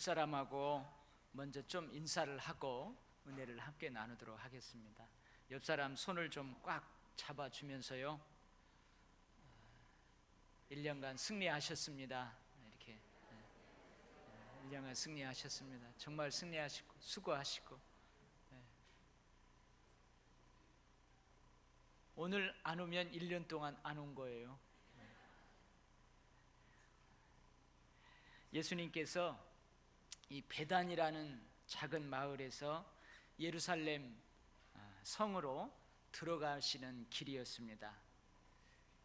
사람하고 먼저 좀 인사를 하고 은혜를 함께 나누도록 하겠습니다. 옆 사람 손을 좀 꽉 잡아주면서요, 1년간 승리하셨습니다. 이렇게 1년간 승리하셨습니다. 정말 승리하시고 수고하시고, 오늘 안 오면 1년 동안 안 온 거예요. 예수님께서 이 베단이라는 작은 마을에서 예루살렘 성으로 들어가시는 길이었습니다.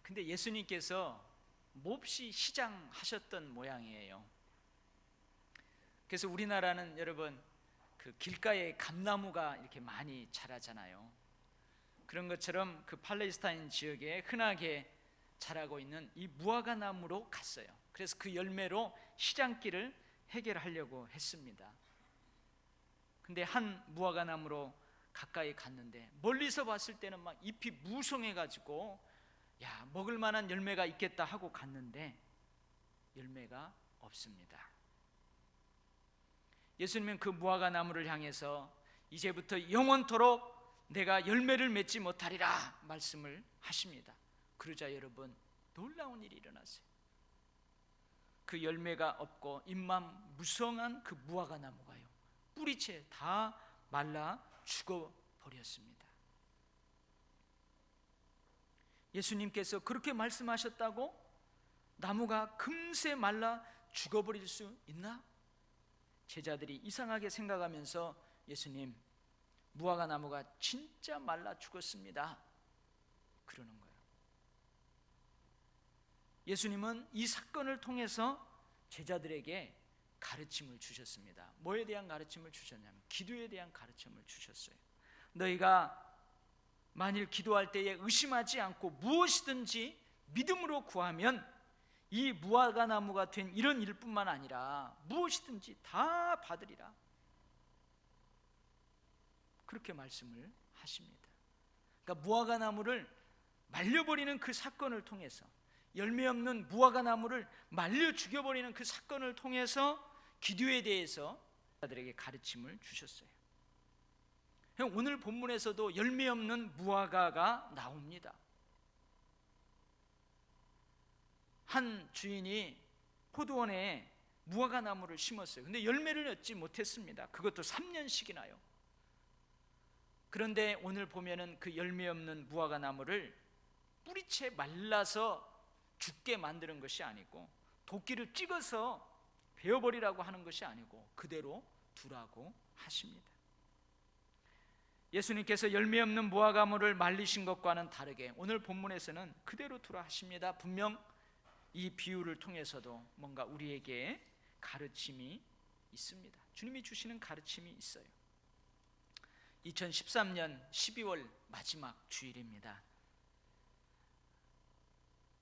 근데 예수님께서 몹시 시장하셨던 모양이에요. 그래서 우리나라는 여러분 그 길가에 감나무가 이렇게 많이 자라잖아요. 그런 것처럼 그 팔레스타인 지역에 흔하게 자라고 있는 이 무화과 나무로 갔어요. 그래서 그 열매로 시장길을 해결하려고 했습니다. 근데 한 무화과 나무로 가까이 갔는데 멀리서 봤을 때는 막 잎이 무성해가지고 야, 먹을 만한 열매가 있겠다 하고 갔는데 열매가 없습니다. 예수님은 그 무화과 나무를 향해서 이제부터 영원토록 내가 열매를 맺지 못하리라 말씀을 하십니다. 그러자 여러분 놀라운 일이 일어났어요. 그 열매가 없고 잎만 무성한 그 무화과 나무가요, 뿌리채 다 말라 죽어버렸습니다. 예수님께서 그렇게 말씀하셨다고 나무가 금세 말라 죽어버릴 수 있나? 제자들이 이상하게 생각하면서 예수님, 무화과 나무가 진짜 말라 죽었습니다 그러는 거예요. 예수님은 이 사건을 통해서 제자들에게 가르침을 주셨습니다. 뭐에 대한 가르침을 주셨냐면 기도에 대한 가르침을 주셨어요. 너희가 만일 기도할 때에 의심하지 않고 무엇이든지 믿음으로 구하면 이 무화과 나무가 된 이런 일뿐만 아니라 무엇이든지 다 받으리라, 그렇게 말씀을 하십니다. 그러니까 무화과 나무를 말려버리는 그 사건을 통해서, 열매 없는 무화과 나무를 말려 죽여버리는 그 사건을 통해서 기도에 대해서 자들에게 가르침을 주셨어요. 오늘 본문에서도 열매 없는 무화과가 나옵니다. 한 주인이 포도원에 무화과 나무를 심었어요. 근데 열매를 얻지 못했습니다. 그것도 3년씩이나요. 그런데 오늘 보면은 그 열매 없는 무화과 나무를 뿌리채 말라서 죽게 만드는 것이 아니고, 도끼를 찍어서 베어버리라고 하는 것이 아니고 그대로 두라고 하십니다. 예수님께서 열매 없는 무화과나무를 말리신 것과는 다르게 오늘 본문에서는 그대로 두라 하십니다. 분명 이 비유를 통해서도 뭔가 우리에게 가르침이 있습니다. 주님이 주시는 가르침이 있어요. 2013년 12월 마지막 주일입니다.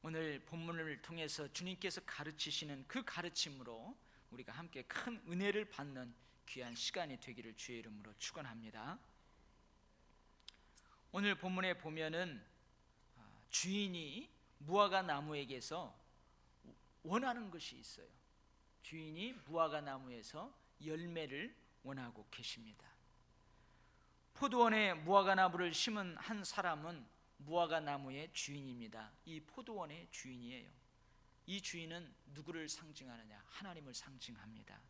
오늘 본문을 통해서 주님께서 가르치시는 그 가르침으로 우리가 함께 큰 은혜를 받는 귀한 시간이 되기를 주의 이름으로 축원합니다. 오늘 본문에 보면은 주인이 무화과 나무에게서 원하는 것이 있어요. 주인이 무화과 나무에서 열매를 원하고 계십니다. 포도원에 무화과 나무를 심은 한 사람은 무화과 나무의 주인입니다. 이 포도원의 주인이에요. 이 주인은 누구를 상징하느냐? 하나님을 상징합니다.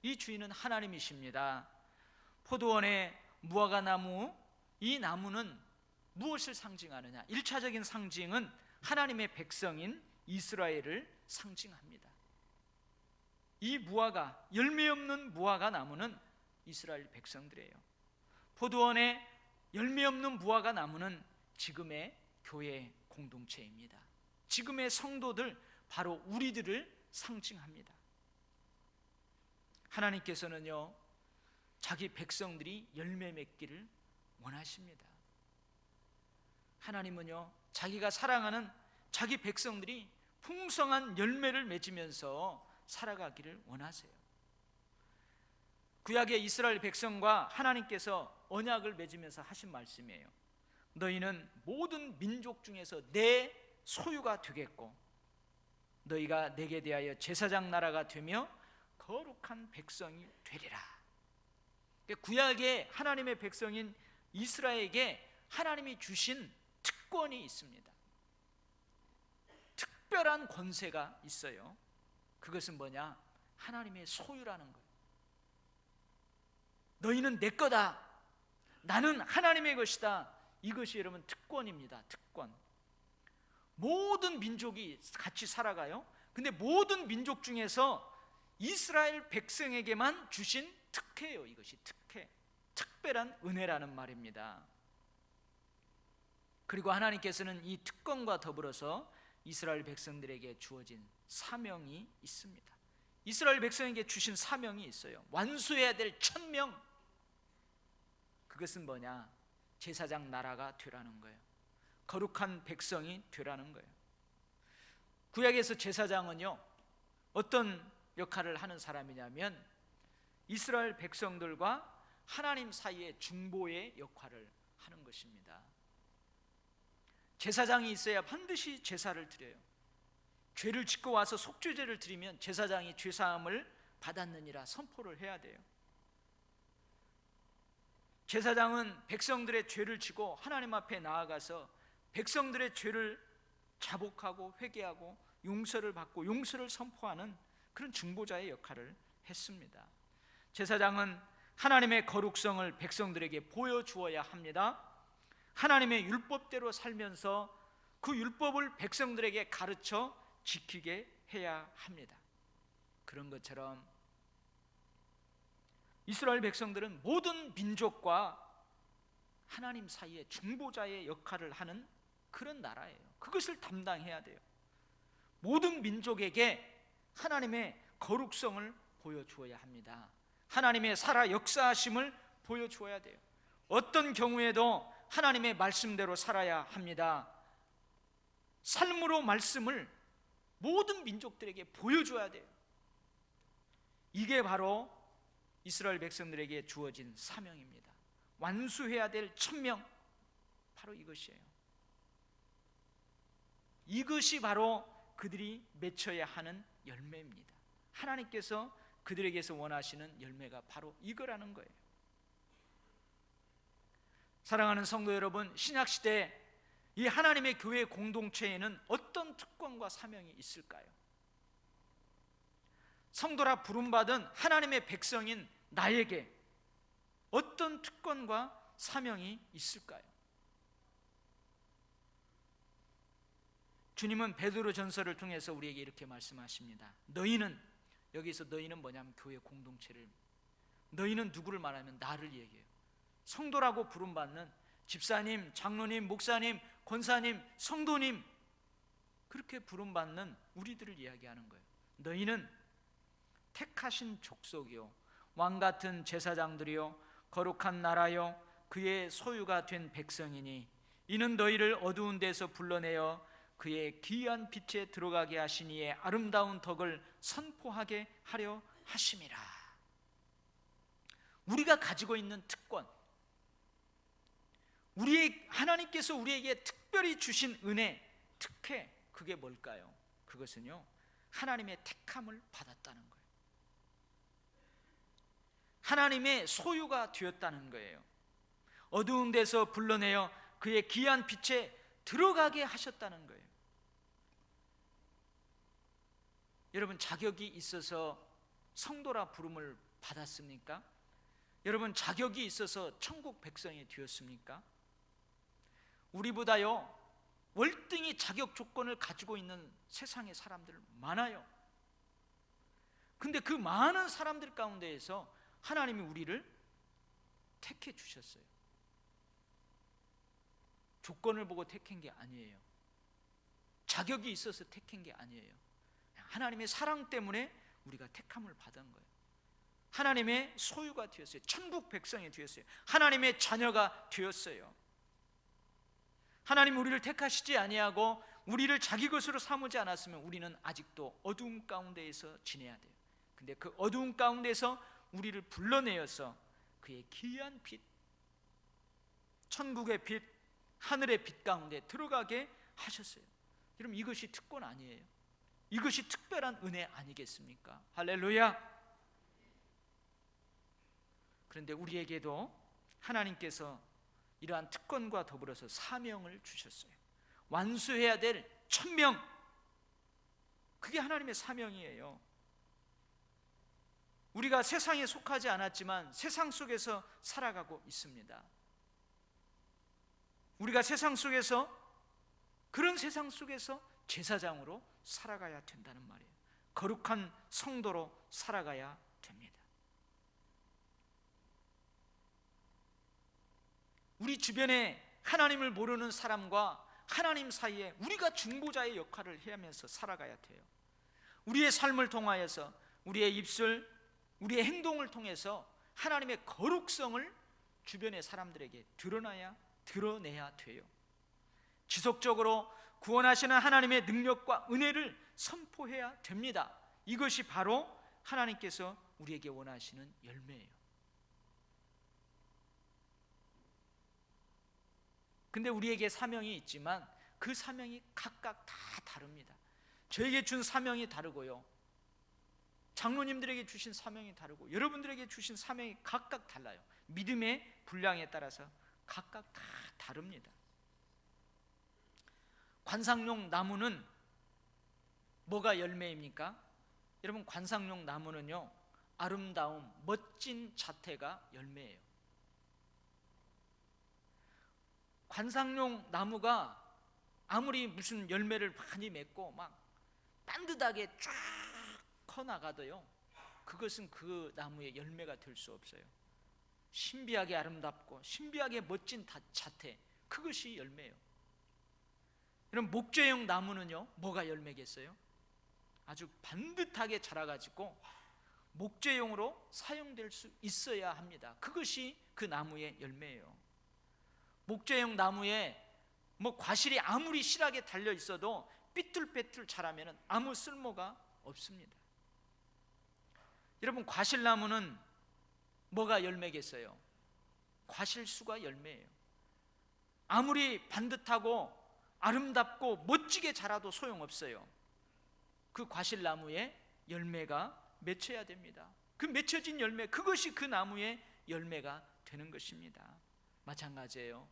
이 주인은 하나님이십니다. 포도원의 무화과 나무, 이 나무는 무엇을 상징하느냐? 1차적인 상징은 하나님의 백성인 이스라엘을 상징합니다. 이 무화과, 열매 없는 무화과 나무는 이스라엘 백성들이에요. 포도원의 열매 없는 무화과 나무는 지금의 교회 공동체입니다. 지금의 성도들, 바로 우리들을 상징합니다. 하나님께서는요, 자기 백성들이 열매 맺기를 원하십니다. 하나님은요, 자기가 사랑하는 자기 백성들이 풍성한 열매를 맺으면서 살아가기를 원하세요. 구약의 이스라엘 백성과 하나님께서 언약을 맺으면서 하신 말씀이에요. 너희는 모든 민족 중에서 내 소유가 되겠고 너희가 내게 대하여 제사장 나라가 되며 거룩한 백성이 되리라. 구약의 하나님의 백성인 이스라엘에게 하나님이 주신 특권이 있습니다. 특별한 권세가 있어요. 그것은 뭐냐? 하나님의 소유라는 거예요. 너희는 내 거다, 나는 하나님의 것이다. 이것이 여러분 특권입니다. 특권. 모든 민족이 같이 살아가요. 근데 모든 민족 중에서 이스라엘 백성에게만 주신 특혜예요. 이것이 특혜, 특별한 은혜라는 말입니다. 그리고 하나님께서는 이 특권과 더불어서 이스라엘 백성들에게 주어진 사명이 있습니다. 이스라엘 백성에게 주신 사명이 있어요. 완수해야 될 천명. 그것은 뭐냐? 제사장 나라가 되라는 거예요. 거룩한 백성이 되라는 거예요. 구약에서 제사장은요, 어떤 역할을 하는 사람이냐면 이스라엘 백성들과 하나님 사이의 중보의 역할을 하는 것입니다. 제사장이 있어야 반드시 제사를 드려요. 죄를 짓고 와서 속죄제를 드리면 제사장이 죄사함을 받았느니라 선포를 해야 돼요. 제사장은 백성들의 죄를 지고 하나님 앞에 나아가서 백성들의 죄를 자복하고 회개하고 용서를 받고 용서를 선포하는 그런 중보자의 역할을 했습니다. 제사장은 하나님의 거룩성을 백성들에게 보여주어야 합니다. 하나님의 율법대로 살면서 그 율법을 백성들에게 가르쳐 지키게 해야 합니다. 그런 것처럼 이스라엘 백성들은 모든 민족과 하나님 사이에 중보자의 역할을 하는 그런 나라예요. 그것을 담당해야 돼요. 모든 민족에게 하나님의 거룩성을 보여주어야 합니다. 하나님의 살아 역사하심을 보여주어야 돼요. 어떤 경우에도 하나님의 말씀대로 살아야 합니다. 삶으로 말씀을 모든 민족들에게 보여줘야 돼요. 이게 바로 이스라엘 백성들에게 주어진 사명입니다. 완수해야 될 천명, 바로 이것이에요. 이것이 바로 그들이 맺혀야 하는 열매입니다. 하나님께서 그들에게서 원하시는 열매가 바로 이거라는 거예요. 사랑하는 성도 여러분, 신약시대 이 하나님의 교회 공동체에는 어떤 특권과 사명이 있을까요? 성도라 부름받은 하나님의 백성인 나에게 어떤 특권과 사명이 있을까요? 주님은 베드로 전서를 통해서 우리에게 이렇게 말씀하십니다. 너희는, 여기서 너희는 뭐냐면 교회 공동체를, 너희는 누구를 말하면 나를 얘기해요. 성도라고 부름받는 집사님, 장로님, 목사님, 권사님, 성도님, 그렇게 부름받는 우리들을 이야기하는 거예요. 너희는 택하신 족속이요 왕같은 제사장들이요 거룩한 나라요 그의 소유가 된 백성이니 이는 너희를 어두운 데서 불러내어 그의 귀한 빛에 들어가게 하시니의 아름다운 덕을 선포하게 하려 하심이라. 우리가 가지고 있는 특권, 하나님께서 우리에게 특별히 주신 은혜, 특혜, 그게 뭘까요? 그것은요, 하나님의 택함을 받았다는 거예요. 하나님의 소유가 되었다는 거예요. 어두운 데서 불러내어 그의 귀한 빛에 들어가게 하셨다는 거예요. 여러분, 자격이 있어서 성도라 부름을 받았습니까? 여러분, 자격이 있어서 천국 백성이 되었습니까? 우리보다요 월등히 자격 조건을 가지고 있는 세상의 사람들 많아요. 근데 그 많은 사람들 가운데에서 하나님이 우리를 택해 주셨어요. 조건을 보고 택한 게 아니에요. 자격이 있어서 택한 게 아니에요. 하나님의 사랑 때문에 우리가 택함을 받은 거예요. 하나님의 소유가 되었어요. 천국 백성이 되었어요. 하나님의 자녀가 되었어요. 하나님 우리를 택하시지 아니하고 우리를 자기 것으로 삼지 않았으면 우리는 아직도 어두움 가운데에서 지내야 돼요. 근데 그 어두움 가운데서 우리를 불러내어서 그의 귀한 빛, 천국의 빛, 하늘의 빛 가운데 들어가게 하셨어요. 여러분, 이것이 특권 아니에요? 이것이 특별한 은혜 아니겠습니까? 할렐루야. 그런데 우리에게도 하나님께서 이러한 특권과 더불어서 사명을 주셨어요. 완수해야 될 1000명, 그게 하나님의 사명이에요. 우리가 세상에 속하지 않았지만 세상 속에서 살아가고 있습니다. 우리가 세상 속에서, 그런 세상 속에서 제사장으로 살아가야 된다는 말이에요. 거룩한 성도로 살아가야 됩니다. 우리 주변에 하나님을 모르는 사람과 하나님 사이에 우리가 중보자의 역할을 해야하면서 살아가야 돼요. 우리의 삶을 통하여서, 우리의 입술, 우리의 행동을 통해서 하나님의 거룩성을 주변의 사람들에게 드러내야 돼요. 지속적으로 구원하시는 하나님의 능력과 은혜를 선포해야 됩니다. 이것이 바로 하나님께서 우리에게 원하시는 열매예요. 근데 우리에게 사명이 있지만 그 사명이 각각 다 다릅니다. 저에게 준 사명이 다르고요, 장로님들에게 주신 사명이 다르고, 여러분들에게 주신 사명이 각각 달라요. 믿음의 분량에 따라서 각각 다 다릅니다. 관상용 나무는 뭐가 열매입니까? 여러분, 관상용 나무는요, 아름다움, 멋진 자태가 열매예요. 관상용 나무가 아무리 무슨 열매를 많이 맺고 막 반듯하게 쫙 커나가도요, 그것은 그 나무의 열매가 될 수 없어요. 신비하게 아름답고 신비하게 멋진 자태, 그것이 열매예요. 여러분, 목재용 나무는요, 뭐가 열매겠어요? 아주 반듯하게 자라가지고 목재용으로 사용될 수 있어야 합니다. 그것이 그 나무의 열매예요. 목재용 나무에 뭐 과실이 아무리 실하게 달려 있어도 삐뚤빼뚤 자라면 아무 쓸모가 없습니다. 여러분, 과실나무는 뭐가 열매겠어요? 과실수가 열매예요. 아무리 반듯하고 아름답고 멋지게 자라도 소용없어요. 그 과실나무에 열매가 맺혀야 됩니다. 그 맺혀진 열매, 그것이 그 나무의 열매가 되는 것입니다. 마찬가지예요.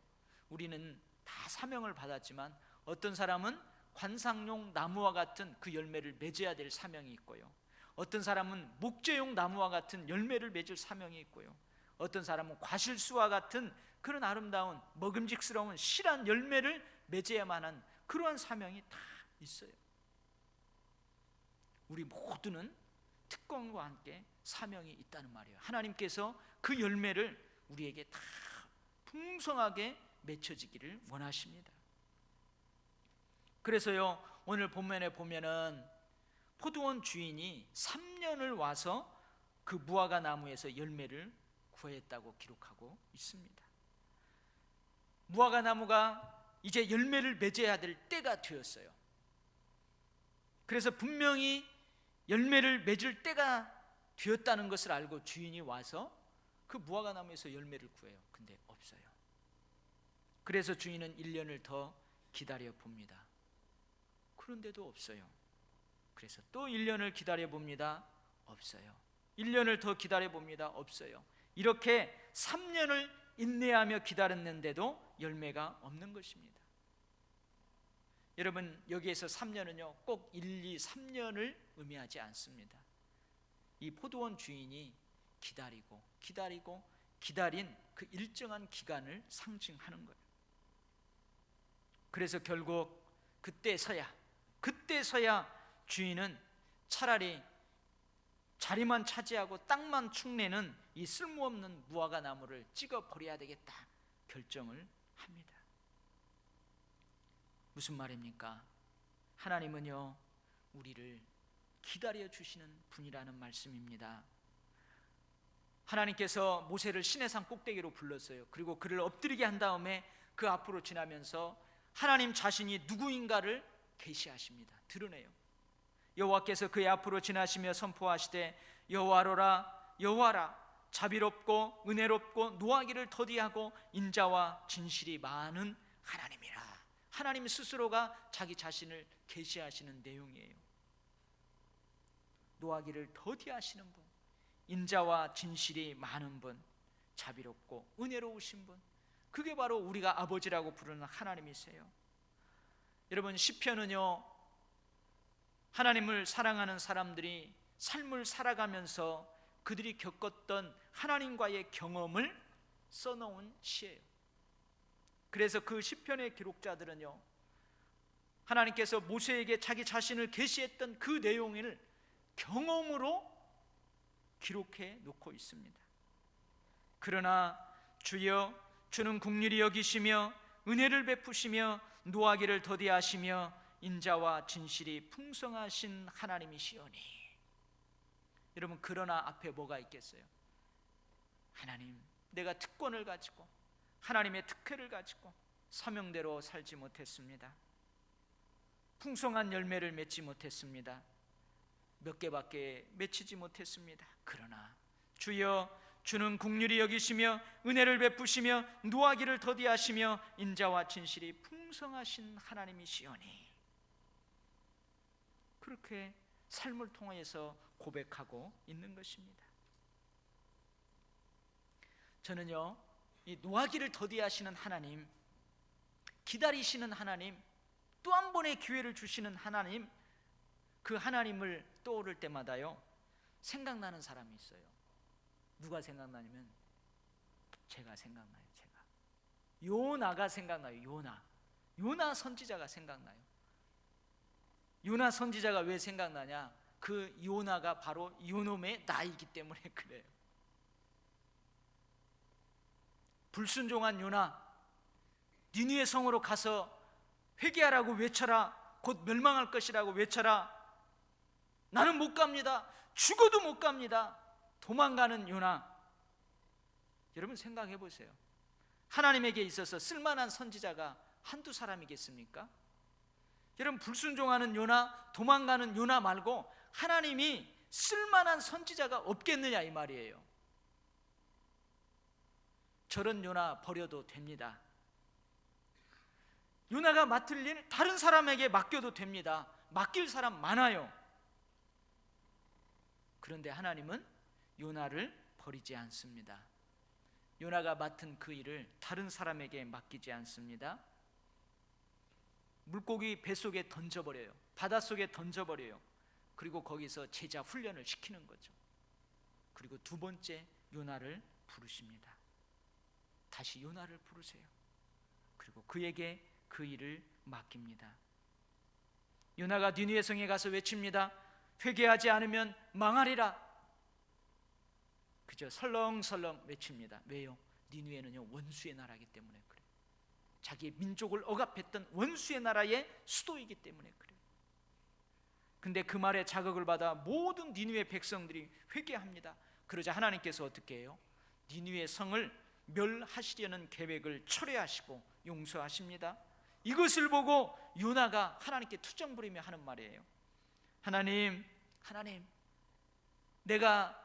우리는 다 사명을 받았지만 어떤 사람은 관상용 나무와 같은 그 열매를 맺어야 될 사명이 있고요, 어떤 사람은 목재용 나무와 같은 열매를 맺을 사명이 있고요, 어떤 사람은 과실수와 같은 그런 아름다운 먹음직스러운 실한 열매를 맺어야만 한 그러한 사명이 다 있어요. 우리 모두는 특권과 함께 사명이 있다는 말이에요. 하나님께서 그 열매를 우리에게 다 풍성하게 맺혀지기를 원하십니다. 그래서요, 오늘 본문에 보면은 포도원 주인이 3년을 와서 그 무화과 나무에서 열매를 구했다고 기록하고 있습니다. 무화과 나무가 이제 열매를 맺어야 될 때가 되었어요. 그래서 분명히 열매를 맺을 때가 되었다는 것을 알고 주인이 와서 그 무화과 나무에서 열매를 구해요. 근데 없어요. 그래서 주인은 1년을 더 기다려 봅니다. 그런데도 없어요. 그래서 또 1년을 기다려 봅니다. 없어요. 1년을 더 기다려 봅니다. 없어요. 이렇게 3년을 인내하며 기다렸는데도 열매가 없는 것입니다. 여러분, 여기에서 3년은요 꼭 1, 2, 3년을 의미하지 않습니다. 이 포도원 주인이 기다린 그 일정한 기간을 상징하는 거예요. 그래서 결국 그때서야 주인은 차라리 자리만 차지하고 땅만 축내는 이 쓸모없는 무화과 나무를 찍어 버려야 되겠다 결정을 합니다. 무슨 말입니까? 하나님은요 우리를 기다려 주시는 분이라는 말씀입니다. 하나님께서 모세를 시내산 꼭대기로 불렀어요. 그리고 그를 엎드리게 한 다음에 그 앞으로 지나면서 하나님 자신이 누구인가를 계시하십니다. 드러내요. 여호와께서 그의 앞으로 지나시며 선포하시되 여호와로라 여호와라 자비롭고 은혜롭고 노하기를 더디하고 인자와 진실이 많은 하나님이라. 하나님 스스로가 자기 자신을 계시하시는 내용이에요. 노하기를 더디하시는 분, 인자와 진실이 많은 분, 자비롭고 은혜로우신 분, 그게 바로 우리가 아버지라고 부르는 하나님이세요. 여러분, 시편은요, 하나님을 사랑하는 사람들이 삶을 살아가면서 그들이 겪었던 하나님과의 경험을 써놓은 시예요. 그래서 그 시편의 기록자들은요, 하나님께서 모세에게 자기 자신을 계시했던 그 내용을 경험으로 기록해 놓고 있습니다. 그러나 주여, 주는 긍휼히 여기시며 은혜를 베푸시며 노하기를 더디하시며 인자와 진실이 풍성하신 하나님이시오니. 여러분, 그러나 앞에 뭐가 있겠어요? 하나님, 내가 특권을 가지고 하나님의 특혜를 가지고 사명대로 살지 못했습니다. 풍성한 열매를 맺지 못했습니다. 몇 개밖에 맺히지 못했습니다. 그러나 주여, 주는 긍휼히 여기시며 은혜를 베푸시며 노하기를 더디하시며 인자와 진실이 풍성하신 하나님이시오니. 그렇게 삶을 통해서 고백하고 있는 것입니다. 저는요, 이 노하기를 더디하시는 하나님, 기다리시는 하나님, 또 한 번의 기회를 주시는 하나님, 그 하나님을 떠오를 때마다요, 생각나는 사람이 있어요. 누가 생각나냐면 제가 생각나요. 제가 요나가 생각나요. 요나 선지자가 생각나요. 요나 선지자가 왜 생각나냐? 그 요나가 바로 요놈의 나이기 때문에 그래요. 불순종한 요나, 니느웨 성으로 가서 회개하라고 외쳐라, 곧 멸망할 것이라고 외쳐라. 나는 못 갑니다. 죽어도 못 갑니다. 도망가는 요나. 여러분, 생각해 보세요. 하나님에게 있어서 쓸만한 선지자가 한두 사람이겠습니까? 여러분, 불순종하는 요나, 도망가는 요나 말고 하나님이 쓸만한 선지자가 없겠느냐 이 말이에요. 저런 요나 버려도 됩니다. 요나가 맡을 일 다른 사람에게 맡겨도 됩니다. 맡길 사람 많아요. 그런데 하나님은 요나를 버리지 않습니다. 요나가 맡은 그 일을 다른 사람에게 맡기지 않습니다. 물고기 뱃속에 던져버려요. 바닷속에 던져버려요. 그리고 거기서 제자 훈련을 시키는 거죠. 그리고 두 번째 요나를 부르십니다. 다시 요나를 부르세요. 그리고 그에게 그 일을 맡깁니다. 요나가 니느웨 성에 가서 외칩니다. 회개하지 않으면 망하리라. 그저 설렁설렁 외칩니다. 왜요? 니느웨는요, 원수의 나라이기 때문에 그래요. 자기의 민족을 억압했던 원수의 나라의 수도이기 때문에 그래요. 근데 그 말에 자극을 받아 모든 니느웨 백성들이 회개합니다. 그러자 하나님께서 어떻게 해요? 니느웨 성을 멸하시려는 계획을 철회하시고 용서하십니다. 이것을 보고 요나가 하나님께 투정 부리며 하는 말이에요. 하나님, 내가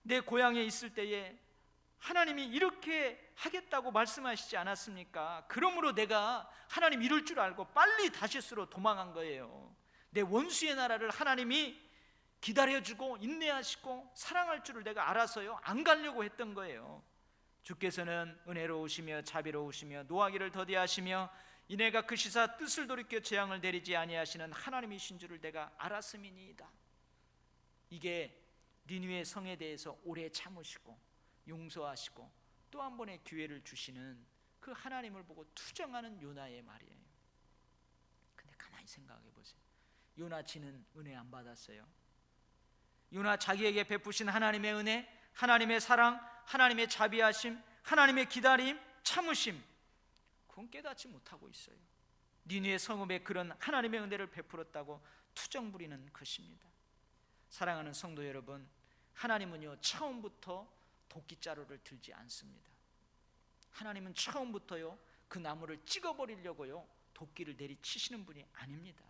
내 고향에 있을 때에 하나님이 이렇게 하겠다고 말씀하시지 않았습니까? 그러므로 내가 하나님 이럴 줄 알고 빨리 다시스로 도망한 거예요. 내 원수의 나라를 하나님이 기다려주고 인내하시고 사랑할 줄을 내가 알아서요, 안 가려고 했던 거예요. 주께서는 은혜로우시며 자비로우시며 노하기를 더디하시며 이내가 크시사 뜻을 돌이켜 재앙을 내리지 아니하시는 하나님이신 줄을 내가 알았음이니이다. 이게 니느웨 성에 대해서 오래 참으시고 용서하시고 또 한 번의 기회를 주시는 그 하나님을 보고 투정하는 요나의 말이에요. 근데 가만히 생각해 보세요. 요나 지는 은혜 안 받았어요? 요나 자기에게 베푸신 하나님의 은혜, 하나님의 사랑, 하나님의 자비하심, 하나님의 기다림, 참으심, 그건 깨닫지 못하고 있어요. 니느웨 성읍에 그런 하나님의 은혜를 베풀었다고 투정 부리는 것입니다. 사랑하는 성도 여러분, 하나님은요, 처음부터 도끼자루를 들지 않습니다. 하나님은 처음부터요, 그 나무를 찍어버리려고요, 도끼를 내리치시는 분이 아닙니다.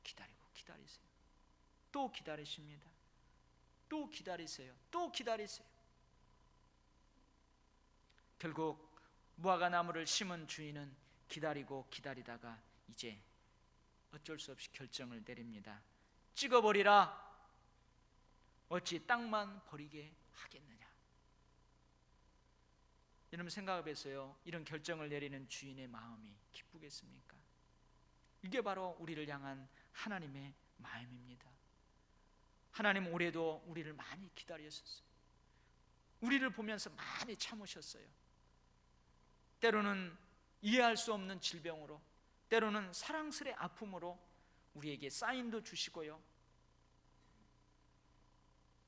기다리고 기다리세요. 또 기다리십니다. 또 기다리세요. 또 기다리세요. 결국 무화과 나무를 심은 주인은 기다리고 기다리다가 이제 어쩔 수 없이 결정을 내립니다. 찍어버리라. 어찌 땅만 버리게 하겠느냐. 여러분 생각해보세요. 이런 결정을 내리는 주인의 마음이 기쁘겠습니까? 이게 바로 우리를 향한 하나님의 마음입니다. 하나님 올해도 우리를 많이 기다리셨어요. 우리를 보면서 많이 참으셨어요. 때로는 이해할 수 없는 질병으로, 때로는 사랑스레 아픔으로 우리에게 사인도 주시고요.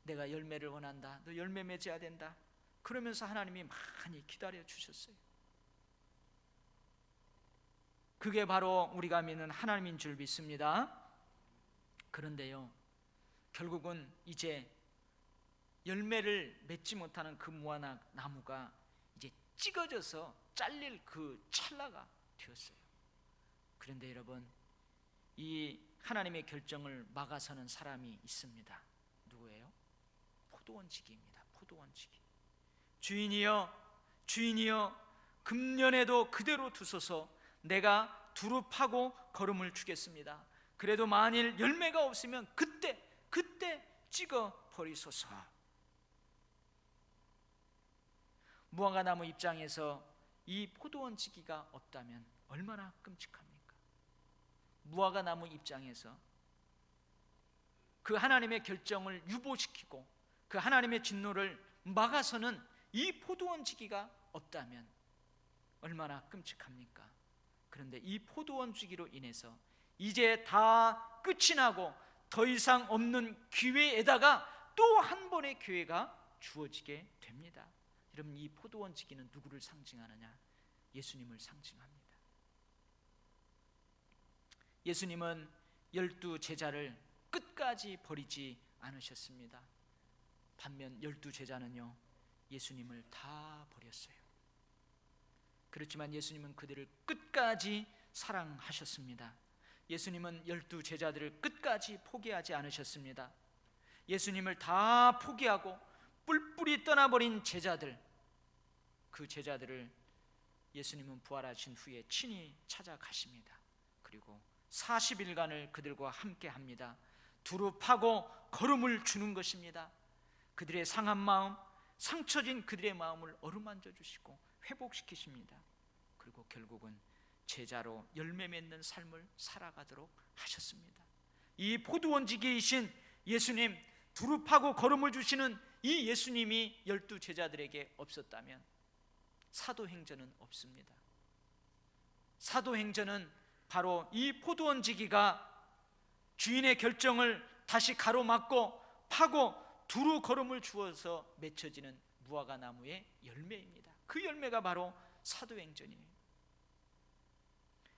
내가 열매를 원한다, 너 열매 맺어야 된다, 그러면서 하나님이 많이 기다려 주셨어요. 그게 바로 우리가 믿는 하나님인 줄 믿습니다. 그런데요, 결국은 이제 열매를 맺지 못하는 그 무화과나무가 이제 찢어져서 잘릴 그 찰나가 되었어요. 그런데 여러분, 이 하나님의 결정을 막아서는 사람이 있습니다. 누구예요? 포도원지기입니다. 포도원지기. 주인이여 금년에도 그대로 두소서. 내가 두루 파고 거름을 주겠습니다. 그래도 만일 열매가 없으면 그때 찍어 버리소서. 무화과나무 입장에서 이 포도원지기가 없다면 얼마나 끔찍합니까? 무화과나무 입장에서 그 하나님의 결정을 유보시키고 그 하나님의 진노를 막아서는 이 포도원지기가 없다면 얼마나 끔찍합니까? 그런데 이 포도원지기로 인해서 이제 다 끝이 나고 더 이상 없는 기회에다가 또 한 번의 기회가 주어지게 됩니다. 여러분, 이 포도원지기는 누구를 상징하느냐? 예수님을 상징합니다. 예수님은 12 제자를 끝까지 버리지 않으셨습니다. 반면 12 제자는요, 예수님을 다 버렸어요. 그렇지만 예수님은 그들을 끝까지 사랑하셨습니다. 예수님은 12 제자들을 끝까지 포기하지 않으셨습니다. 예수님을 다 포기하고 뿔뿔이 떠나버린 제자들, 그 제자들을 예수님은 부활하신 후에 친히 찾아가십니다. 그리고 40일간을 그들과 함께 합니다. 두루 파고 걸음을 주는 것입니다. 그들의 상한 마음, 상처진 그들의 마음을 어루만져 주시고 회복시키십니다. 그리고 결국은 제자로 열매 맺는 삶을 살아가도록 하셨습니다. 이 포도원지기이신 예수님, 두루 파고 걸음을 주시는 이 예수님이 12 제자들에게 없었다면 사도행전은 없습니다. 사도행전은 바로 이 포도원지기가 주인의 결정을 다시 가로막고 파고 두루 걸음을 주어서 맺혀지는 무화과나무의 열매입니다. 그 열매가 바로 사도행전이에요.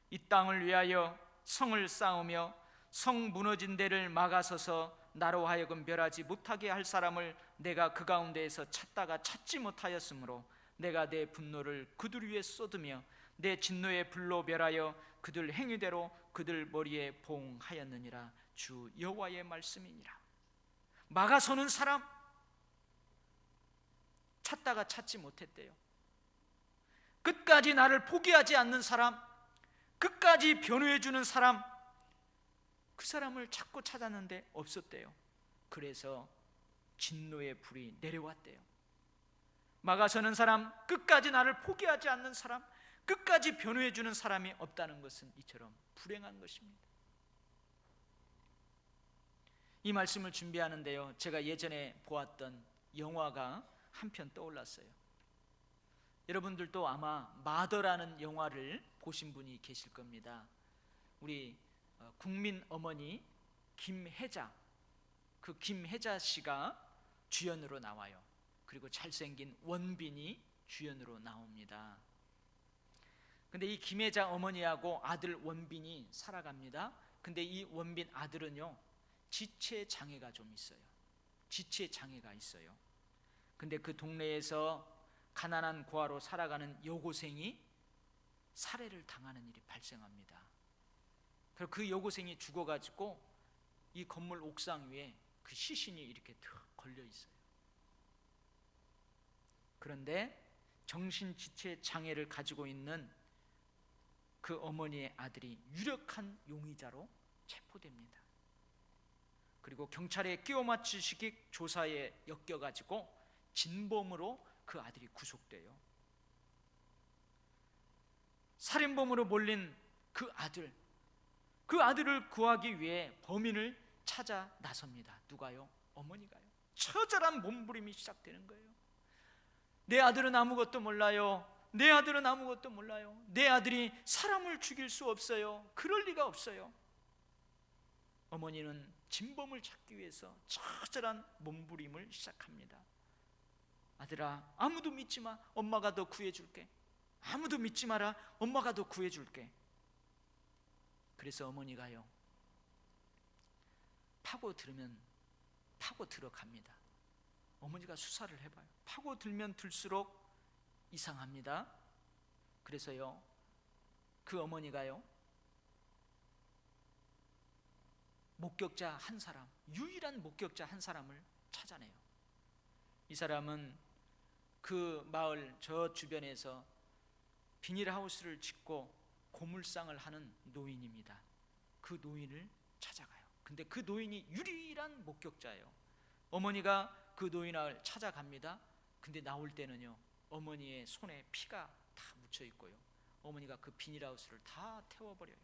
이 땅을 위하여 성을 쌓으며 성 무너진 데를 막아서서 나로 하여금 멸하지 못하게 할 사람을 내가 그 가운데에서 찾다가 찾지 못하였으므로 내가 내 분노를 그들 위에 쏟으며 내 진노의 불로 멸하여 그들 행위대로 그들 머리에 보응하였느니라. 주 여호와의 말씀이니라. 막아서는 사람, 찾다가 찾지 못했대요. 끝까지 나를 포기하지 않는 사람, 끝까지 변호해주는 사람, 그 사람을 찾고 찾았는데 없었대요. 그래서 진노의 불이 내려왔대요. 막아서는 사람, 끝까지 나를 포기하지 않는 사람, 끝까지 변호해주는 사람이 없다는 것은 이처럼 불행한 것입니다. 이 말씀을 준비하는데요, 제가 예전에 보았던 영화가 한 편 떠올랐어요. 여러분들도 아마 마더라는 영화를 보신 분이 계실 겁니다. 우리 국민 어머니 김혜자, 그 김혜자 씨가 주연으로 나와요. 그리고 잘생긴 원빈이 주연으로 나옵니다. 근데 이 김혜자 어머니하고 아들 원빈이 살아갑니다. 근데 이 원빈 아들은요, 지체 장애가 좀 있어요. 지체 장애가 있어요. 근데 그 동네에서 가난한 고아로 살아가는 여고생이 살해를 당하는 일이 발생합니다. 그리고 그 여고생이 죽어가지고 이 건물 옥상 위에 그 시신이 이렇게 탁 걸려 있어요. 그런데 정신지체 장애를 가지고 있는 그 어머니의 아들이 유력한 용의자로 체포됩니다. 그리고 경찰에 끼워 맞추시기 조사에 엮여가지고 진범으로 그 아들이 구속돼요. 살인범으로 몰린 그 아들을 구하기 위해 범인을 찾아 나섭니다. 누가요? 어머니가요. 처절한 몸부림이 시작되는 거예요. 내 아들은 아무것도 몰라요. 내 아들은 아무것도 몰라요. 내 아들이 사람을 죽일 수 없어요. 그럴 리가 없어요. 어머니는 진범을 찾기 위해서 처절한 몸부림을 시작합니다. 아들아, 아무도 믿지 마. 엄마가 너 구해줄게. 아무도 믿지 마라. 엄마가 너 구해줄게. 그래서 어머니가요, 파고 들어갑니다. 어머니가 수사를 해봐요. 파고 들면 들수록 이상합니다. 그래서요, 그 어머니가요, 목격자 한 사람, 유일한 목격자 한 사람을 찾아내요. 이 사람은 그 마을 저 주변에서 비닐하우스를 짓고 고물상을 하는 노인입니다. 그 노인을 찾아가요. 근데 그 노인이 유일한 목격자예요. 어머니가 그 노인을 찾아갑니다. 근데 나올 때는요, 어머니의 손에 피가 다 묻혀 있고요, 어머니가 그 비닐하우스를 다 태워버려요.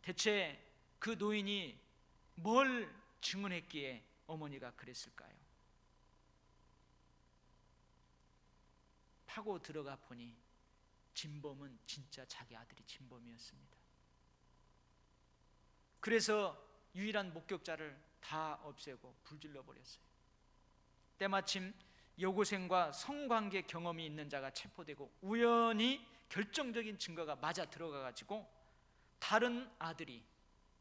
대체 그 노인이 뭘 증언했기에 어머니가 그랬을까요? 파고 들어가 보니 진범은 진짜 자기 아들이 진범이었습니다. 그래서 유일한 목격자를 다 없애고 불질러 버렸어요. 때마침 여고생과 성관계 경험이 있는 자가 체포되고 우연히 결정적인 증거가 맞아 들어가가지고 다른 아들이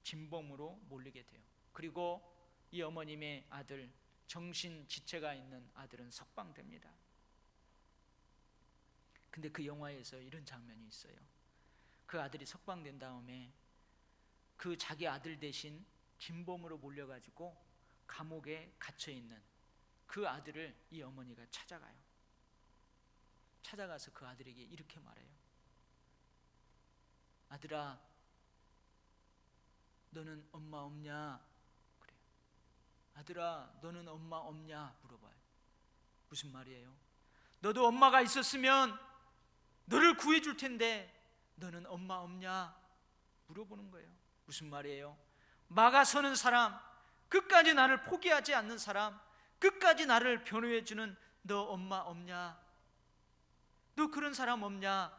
진범으로 몰리게 돼요. 그리고 이 어머님의 아들, 정신지체가 있는 아들은 석방됩니다. 근데 그 영화에서 이런 장면이 있어요. 그 아들이 석방된 다음에 그 자기 아들 대신 진범으로 몰려가지고 감옥에 갇혀있는 그 아들을 이 어머니가 찾아가요. 찾아가서 그 아들에게 이렇게 말해요. 아들아, 너는 엄마 없냐? 그래요. 아들아, 너는 엄마 없냐? 물어봐요. 무슨 말이에요? 너도 엄마가 있었으면 너를 구해줄 텐데 너는 엄마 없냐? 물어보는 거예요. 무슨 말이에요? 막아서는 사람, 끝까지 나를 포기하지 않는 사람, 끝까지 나를 변호해주는 너 엄마 없냐? 너 그런 사람 없냐?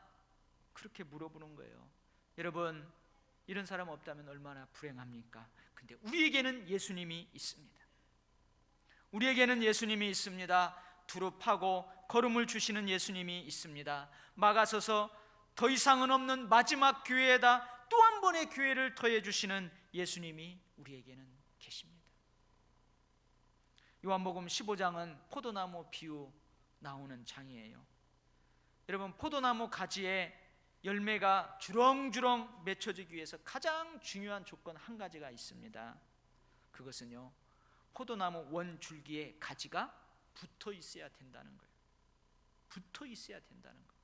그렇게 물어보는 거예요. 여러분, 이런 사람 없다면 얼마나 불행합니까? 근데 우리에게는 예수님이 있습니다. 우리에게는 예수님이 있습니다. 두릅하고 걸음을 주시는 예수님이 있습니다. 막아서서 더 이상은 없는 마지막 기회에다 또 한 번의 기회를 더해 주시는 예수님이 우리에게는 계십니다. 요한복음 15장은 포도나무 비유 나오는 장이에요. 여러분, 포도나무 가지에 열매가 주렁주렁 맺혀지기 위해서 가장 중요한 조건 한 가지가 있습니다. 그것은요, 포도나무 원 줄기에 가지가 붙어 있어야 된다는 거예요. 붙어 있어야 된다는 거예요.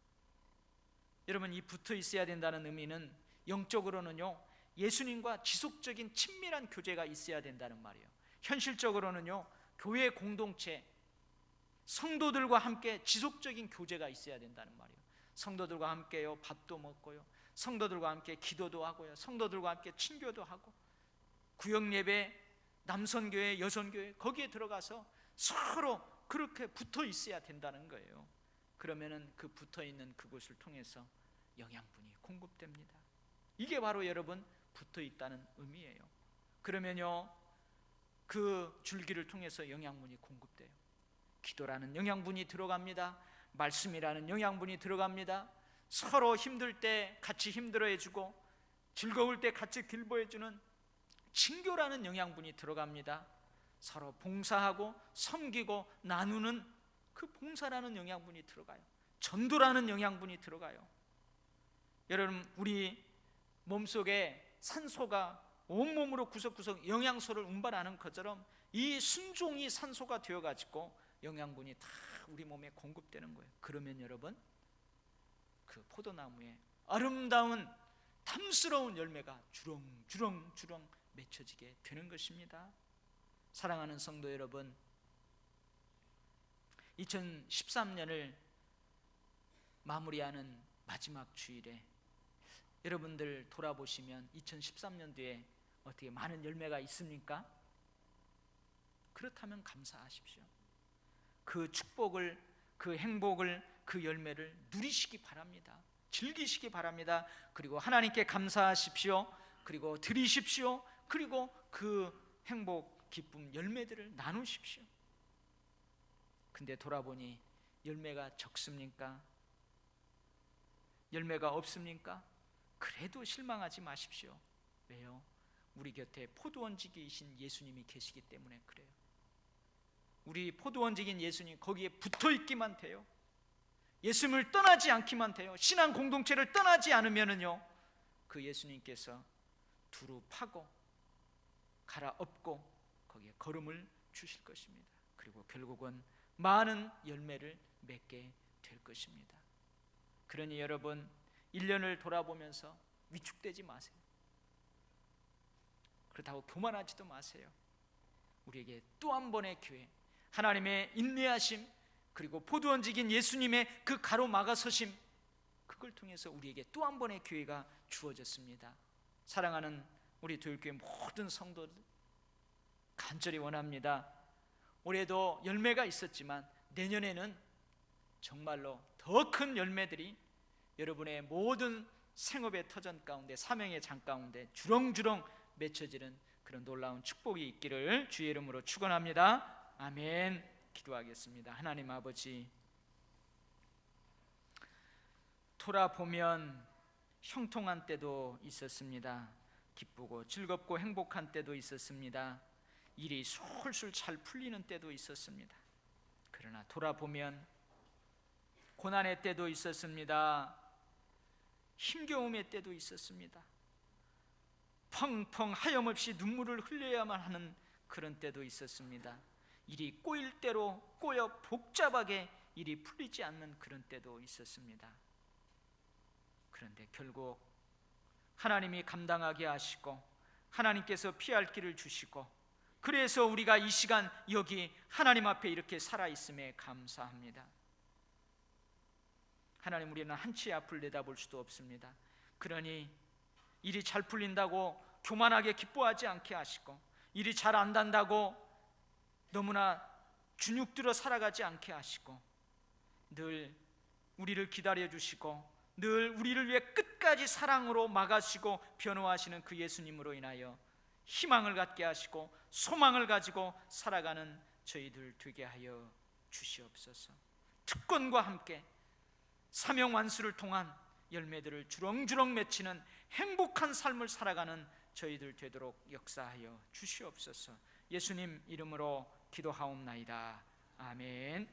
여러분, 이 붙어 있어야 된다는 의미는 영적으로는요, 예수님과 지속적인 친밀한 교제가 있어야 된다는 말이에요. 현실적으로는요, 교회 공동체, 성도들과 함께 지속적인 교제가 있어야 된다는 말이에요. 성도들과 함께요, 밥도 먹고요, 성도들과 함께 기도도 하고요, 성도들과 함께 친교도 하고, 구역예배, 남선교회, 여선교회 거기에 들어가서 서로 그렇게 붙어 있어야 된다는 거예요. 그러면은 그 붙어 있는 그곳을 통해서 영양분이 공급됩니다. 이게 바로 여러분 붙어 있다는 의미예요. 그러면요, 그 줄기를 통해서 영양분이 공급돼요. 기도라는 영양분이 들어갑니다. 말씀이라는 영양분이 들어갑니다. 서로 힘들 때 같이 힘들어해주고 즐거울 때 같이 길보해주는 친교라는 영양분이 들어갑니다. 서로 봉사하고 섬기고 나누는 그 봉사라는 영양분이 들어가요. 전도라는 영양분이 들어가요. 여러분, 우리 몸속에 산소가 온몸으로 구석구석 영양소를 운반하는 것처럼 이 순종이 산소가 되어가지고 영양분이 다 우리 몸에 공급되는 거예요. 그러면 여러분, 그 포도나무에 아름다운 탐스러운 열매가 주렁주렁 맺혀지게 되는 것입니다. 사랑하는 성도 여러분, 2013년을 마무리하는 마지막 주일에 여러분들 돌아보시면 2013년도에 어떻게 많은 열매가 있습니까? 그렇다면 감사하십시오. 그 축복을, 그 행복을, 그 열매를 누리시기 바랍니다. 즐기시기 바랍니다. 그리고 하나님께 감사하십시오. 그리고 드리십시오. 그리고 그 행복, 기쁨, 열매들을 나누십시오. 근데 돌아보니 열매가 적습니까? 열매가 없습니까? 그래도 실망하지 마십시오. 왜요? 우리 곁에 포도원지기이신 예수님이 계시기 때문에 그래요. 우리 포도원지기인 예수님 거기에 붙어있기만 돼요. 예수님을 떠나지 않기만 돼요. 신앙 공동체를 떠나지 않으면은요, 그 예수님께서 두루 파고 갈아엎고 거기에 걸음을 주실 것입니다. 그리고 결국은 많은 열매를 맺게 될 것입니다. 그러니 여러분, 1년을 돌아보면서 위축되지 마세요. 그렇다고 교만하지도 마세요. 우리에게 또 한 번의 기회, 하나님의 인내하심, 그리고 포도원지긴 예수님의 그 가로막아서심, 그걸 통해서 우리에게 또 한 번의 기회가 주어졌습니다. 사랑하는 우리 도율교회 모든 성도들, 간절히 원합니다. 올해도 열매가 있었지만 내년에는 정말로 더 큰 열매들이 여러분의 모든 생업의 터전 가운데, 사명의 장 가운데 주렁주렁 맺혀지는 그런 놀라운 축복이 있기를 주의 이름으로 축원합니다. 아멘. 기도하겠습니다. 하나님 아버지, 돌아보면 형통한 때도 있었습니다. 기쁘고 즐겁고 행복한 때도 있었습니다. 일이 술술 잘 풀리는 때도 있었습니다. 그러나 돌아보면 고난의 때도 있었습니다. 힘겨움의 때도 있었습니다. 펑펑 하염없이 눈물을 흘려야만 하는 그런 때도 있었습니다. 일이 꼬일 대로 꼬여 복잡하게 일이 풀리지 않는 그런 때도 있었습니다. 그런데 결국 하나님이 감당하게 하시고 하나님께서 피할 길을 주시고, 그래서 우리가 이 시간 여기 하나님 앞에 이렇게 살아있음에 감사합니다. 하나님, 우리는 한치의 앞을 내다볼 수도 없습니다. 그러니 일이 잘 풀린다고 교만하게 기뻐하지 않게 하시고, 일이 잘 안 된다고 너무나 주눅들어 살아가지 않게 하시고, 늘 우리를 기다려 주시고 늘 우리를 위해 끝까지 사랑으로 막아주시고 변호하시는 그 예수님으로 인하여 희망을 갖게 하시고 소망을 가지고 살아가는 저희들 되게 하여 주시옵소서. 특권과 함께 사명 완수를 통한 열매들을 주렁주렁 맺히는 행복한 삶을 살아가는 저희들 되도록 역사하여 주시옵소서. 예수님 이름으로 기도하옵나이다. 아멘.